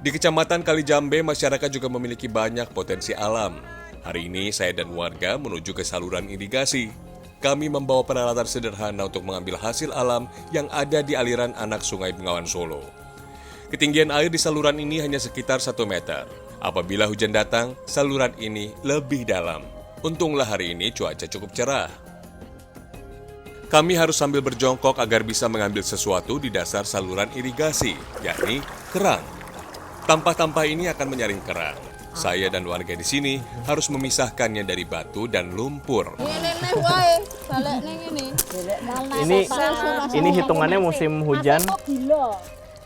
Di Kecamatan Kalijambe, masyarakat juga memiliki banyak potensi alam. Hari ini saya dan warga menuju ke saluran irigasi. Kami membawa peralatan sederhana untuk mengambil hasil alam yang ada di aliran anak Sungai Bengawan Solo. Ketinggian air di saluran ini hanya sekitar 1 meter. Apabila hujan datang, saluran ini lebih dalam. Untunglah hari ini cuaca cukup cerah. Kami harus sambil berjongkok agar bisa mengambil sesuatu di dasar saluran irigasi, yakni kerang. Tampah-tampah ini akan menyaring kerang. Saya dan warga di sini harus memisahkannya dari batu dan lumpur. Ini hitungannya musim hujan.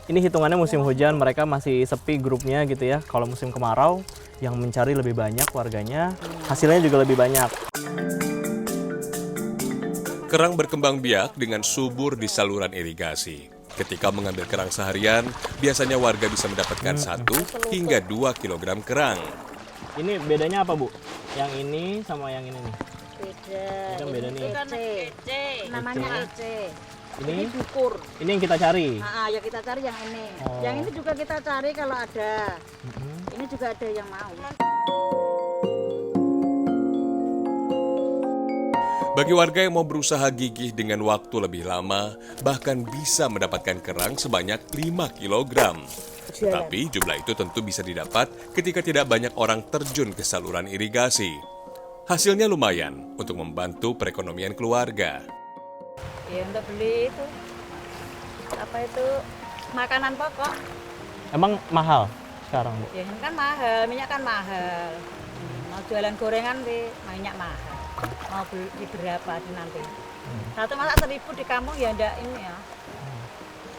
Ini hitungannya musim hujan, mereka masih sepi grupnya gitu ya. Kalau musim kemarau, yang mencari lebih banyak warganya, hasilnya juga lebih banyak. Kerang berkembang biak dengan subur di saluran irigasi. Ketika mengambil kerang seharian, biasanya warga bisa mendapatkan 1 hingga 2 kilogram kerang. Ini bedanya apa, Bu? Yang ini sama yang ini nih? Beda. Ini kan beda nih. Ece. Namanya ece. Ini dukur. Ini yang kita cari. Ya kita cari yang ini. Oh. Yang ini juga kita cari kalau ada. Ini juga ada yang mau. Bagi warga yang mau berusaha gigih dengan waktu lebih lama, bahkan bisa mendapatkan kerang sebanyak 5 kilogram. Tetapi jumlah itu tentu bisa didapat ketika tidak banyak orang terjun ke saluran irigasi. Hasilnya lumayan untuk membantu perekonomian keluarga. Ya untuk beli itu. Apa itu? Makanan pokok. Emang mahal sekarang, Bu? Ya kan mahal, minyak kan mahal. Mau jualan gorengan minyak mahal. Mau beli berapa nanti? Satu masak 1.000 di kampung ya enggak ini ya.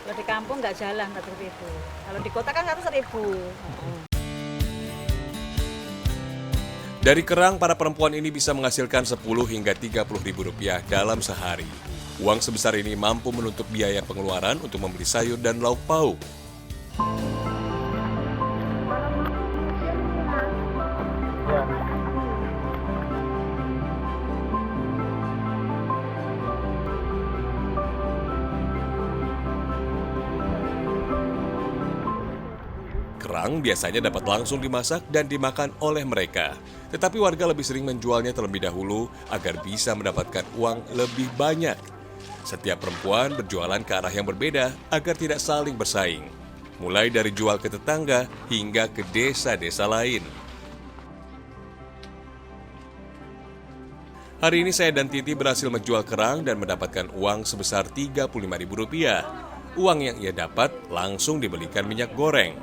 Kalau di kampung nggak jalan 1.000. Kalau di kota kan 1.000. Dari kerang, para perempuan ini bisa menghasilkan 10 hingga 30 ribu rupiah dalam sehari. Uang sebesar ini mampu menutup biaya pengeluaran untuk membeli sayur dan lauk pauk. Kerang biasanya dapat langsung dimasak dan dimakan oleh mereka. Tetapi warga lebih sering menjualnya terlebih dahulu agar bisa mendapatkan uang lebih banyak. Setiap perempuan berjualan ke arah yang berbeda agar tidak saling bersaing. Mulai dari jual ke tetangga hingga ke desa-desa lain. Hari ini saya dan Titi berhasil menjual kerang dan mendapatkan uang sebesar Rp35.000. Uang yang ia dapat langsung dibelikan minyak goreng.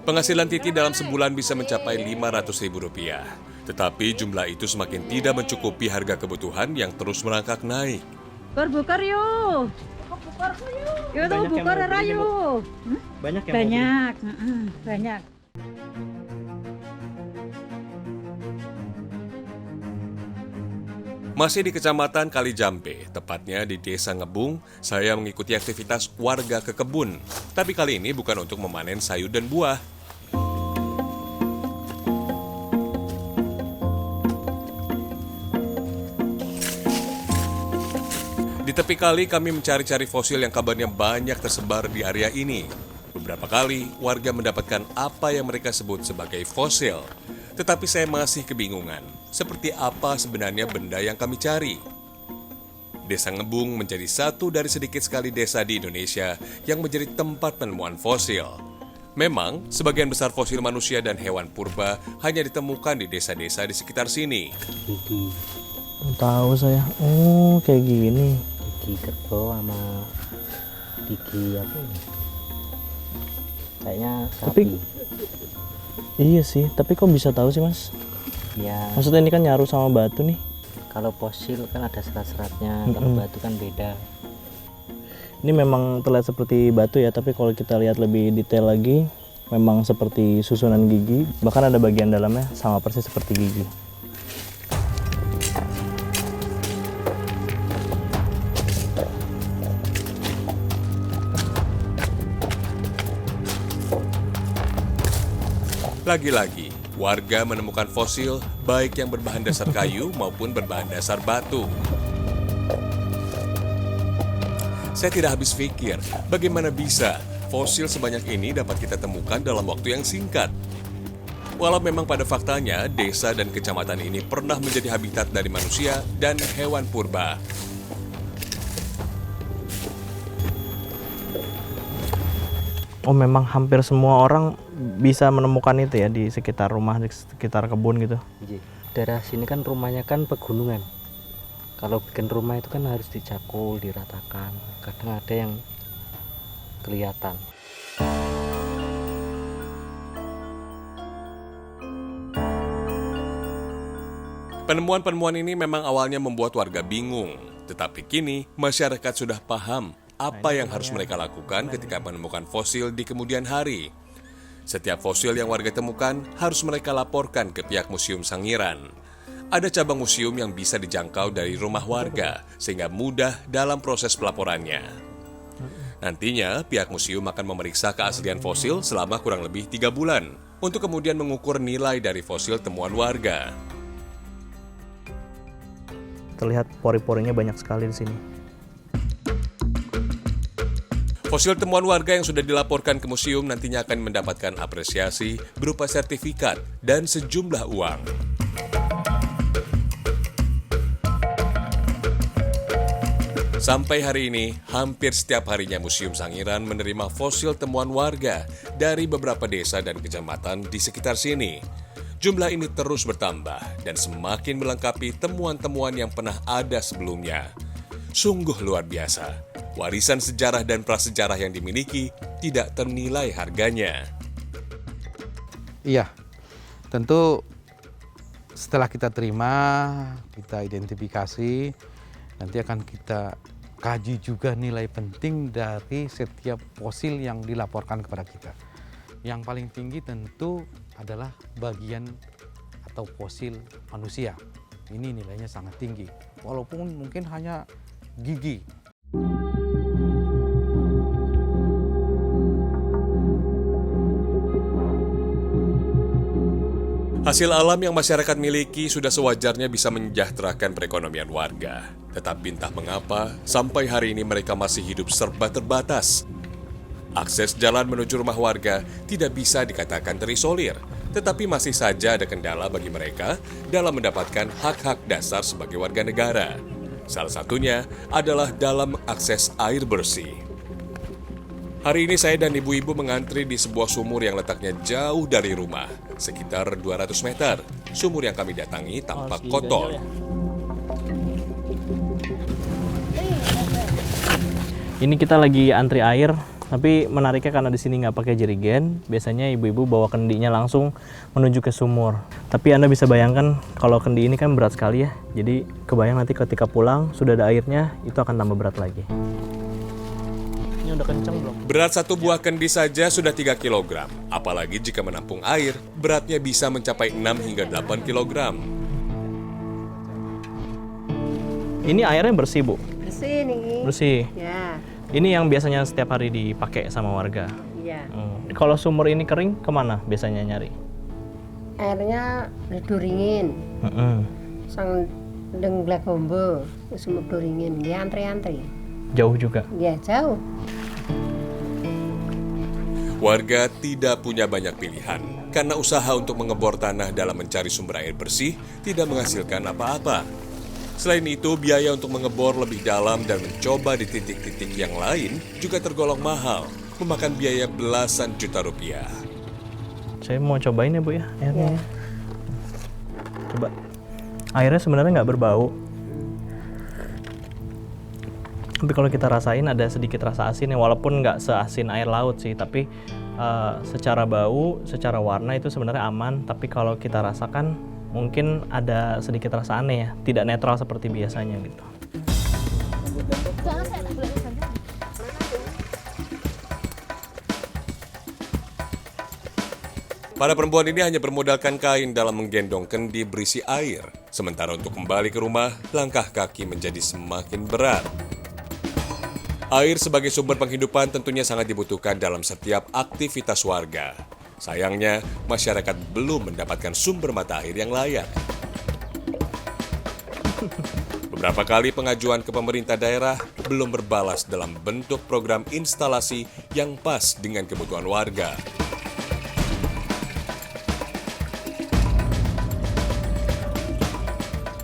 Penghasilan Titi dalam sebulan bisa mencapai Rp500.000. Tetapi jumlah itu semakin tidak mencukupi harga kebutuhan yang terus merangkak naik. Bukar yuk. Yuk tuh bukar rayu. Banyak yang Banyak, banyak. Masih di Kecamatan Kalijambe, tepatnya di Desa Ngebung, saya mengikuti aktivitas warga ke kebun. Tapi kali ini bukan untuk memanen sayur dan buah. Di tepi kali kami mencari-cari fosil yang kabarnya banyak tersebar di area ini. Beberapa kali warga mendapatkan apa yang mereka sebut sebagai fosil. Tetapi saya masih kebingungan, seperti apa sebenarnya benda yang kami cari. Desa Ngebung menjadi satu dari sedikit sekali desa di Indonesia yang menjadi tempat penemuan fosil. Memang, sebagian besar fosil manusia dan hewan purba hanya ditemukan di desa-desa di sekitar sini. Tahu saya. Oh, kayak gini. Gigi kerbau sama gigi apa ini? Kayaknya sapi. Iya sih, tapi kok bisa tahu sih, Mas? Ya, Maksudnya ini kan nyaru sama batu nih. kalau fosil kan ada serat-seratnya, kalau batu kan beda. Ini memang terlihat seperti batu ya, tapi kalau kita lihat lebih detail lagi, memang seperti susunan gigi. Bahkan ada bagian dalamnya sama persis seperti gigi. Lagi-lagi, warga menemukan fosil baik yang berbahan dasar kayu maupun berbahan dasar batu. Saya tidak habis pikir bagaimana bisa fosil sebanyak ini dapat kita temukan dalam waktu yang singkat. Walau memang pada faktanya, desa dan kecamatan ini pernah menjadi habitat dari manusia dan hewan purba. Oh, memang hampir semua orang bisa menemukan itu ya di sekitar rumah, di sekitar kebun gitu. Iya. Daerah sini kan rumahnya kan pegunungan. Kalau bikin rumah itu kan harus dicakul, diratakan. Kadang ada yang kelihatan. Penemuan-penemuan ini memang awalnya membuat warga bingung, tetapi kini masyarakat sudah paham apa yang harus mereka lakukan ketika menemukan fosil di kemudian hari. Setiap fosil yang warga temukan harus mereka laporkan ke pihak Museum Sangiran. Ada cabang museum yang bisa dijangkau dari rumah warga, sehingga mudah dalam proses pelaporannya. Nantinya, pihak museum akan memeriksa keaslian fosil selama kurang lebih 3 bulan, untuk kemudian mengukur nilai dari fosil temuan warga. Terlihat pori-porinya banyak sekali di sini. Fosil temuan warga yang sudah dilaporkan ke museum nantinya akan mendapatkan apresiasi berupa sertifikat dan sejumlah uang. Sampai hari ini, hampir setiap harinya Museum Sangiran menerima fosil temuan warga dari beberapa desa dan kecamatan di sekitar sini. Jumlah ini terus bertambah dan semakin melengkapi temuan-temuan yang pernah ada sebelumnya. Sungguh luar biasa. Warisan sejarah dan prasejarah yang dimiliki tidak ternilai harganya. Iya, tentu setelah kita terima, kita identifikasi, nanti akan kita kaji juga nilai penting dari setiap fosil yang dilaporkan kepada kita. Yang paling tinggi tentu adalah bagian atau fosil manusia. Ini nilainya sangat tinggi, walaupun mungkin hanya gigi. Hasil alam yang masyarakat miliki sudah sewajarnya bisa mensejahterakan perekonomian warga. Tetapi entah mengapa, sampai hari ini mereka masih hidup serba terbatas. Akses jalan menuju rumah warga tidak bisa dikatakan terisolir, tetapi masih saja ada kendala bagi mereka dalam mendapatkan hak-hak dasar sebagai warga negara. Salah satunya adalah dalam akses air bersih. Hari ini saya dan ibu-ibu mengantri di sebuah sumur yang letaknya jauh dari rumah, sekitar 200 meter. Sumur yang kami datangi tampak kotor. Ini kita lagi antri air, tapi menariknya karena di sini nggak pakai jerigen. Biasanya ibu-ibu bawa kendinya langsung menuju ke sumur. Tapi Anda bisa bayangkan kalau kendi ini kan berat sekali ya. Jadi kebayang nanti ketika pulang sudah ada airnya, itu akan tambah berat lagi. Ini udah kenceng belum? Berat satu buah kendi saja sudah 3 kg. Apalagi jika menampung air, beratnya bisa mencapai 6 hingga 8 kg. Ini airnya bersih, Bu? Bersih nih. Bersih. Ya, Ini yang biasanya setiap hari dipakai sama warga. iya. Kalau sumur ini kering, kemana biasanya nyari? Airnya diduringin sang dengglek bombo sumur duringin ya antri-antri Jauh juga. ya jauh. Warga tidak punya banyak pilihan karena usaha untuk mengebor tanah dalam mencari sumber air bersih tidak menghasilkan apa-apa. Selain itu, biaya untuk mengebor lebih dalam dan mencoba di titik-titik yang lain juga tergolong mahal, memakan biaya belasan juta rupiah. Saya mau cobain ya, Bu ya, airnya. Ya. Coba. Airnya sebenarnya nggak berbau. Tapi kalau kita rasain ada sedikit rasa asin ya, walaupun nggak seasin air laut sih, tapi secara bau, secara warna itu sebenarnya aman. Tapi kalau kita rasakan mungkin ada sedikit rasa aneh ya, tidak netral seperti biasanya gitu. Para perempuan ini hanya bermodalkan kain dalam menggendong kendi berisi air. Sementara untuk kembali ke rumah, langkah kaki menjadi semakin berat. Air sebagai sumber penghidupan tentunya sangat dibutuhkan dalam setiap aktivitas warga. Sayangnya, masyarakat belum mendapatkan sumber mata air yang layak. Beberapa kali pengajuan ke pemerintah daerah belum berbalas dalam bentuk program instalasi yang pas dengan kebutuhan warga.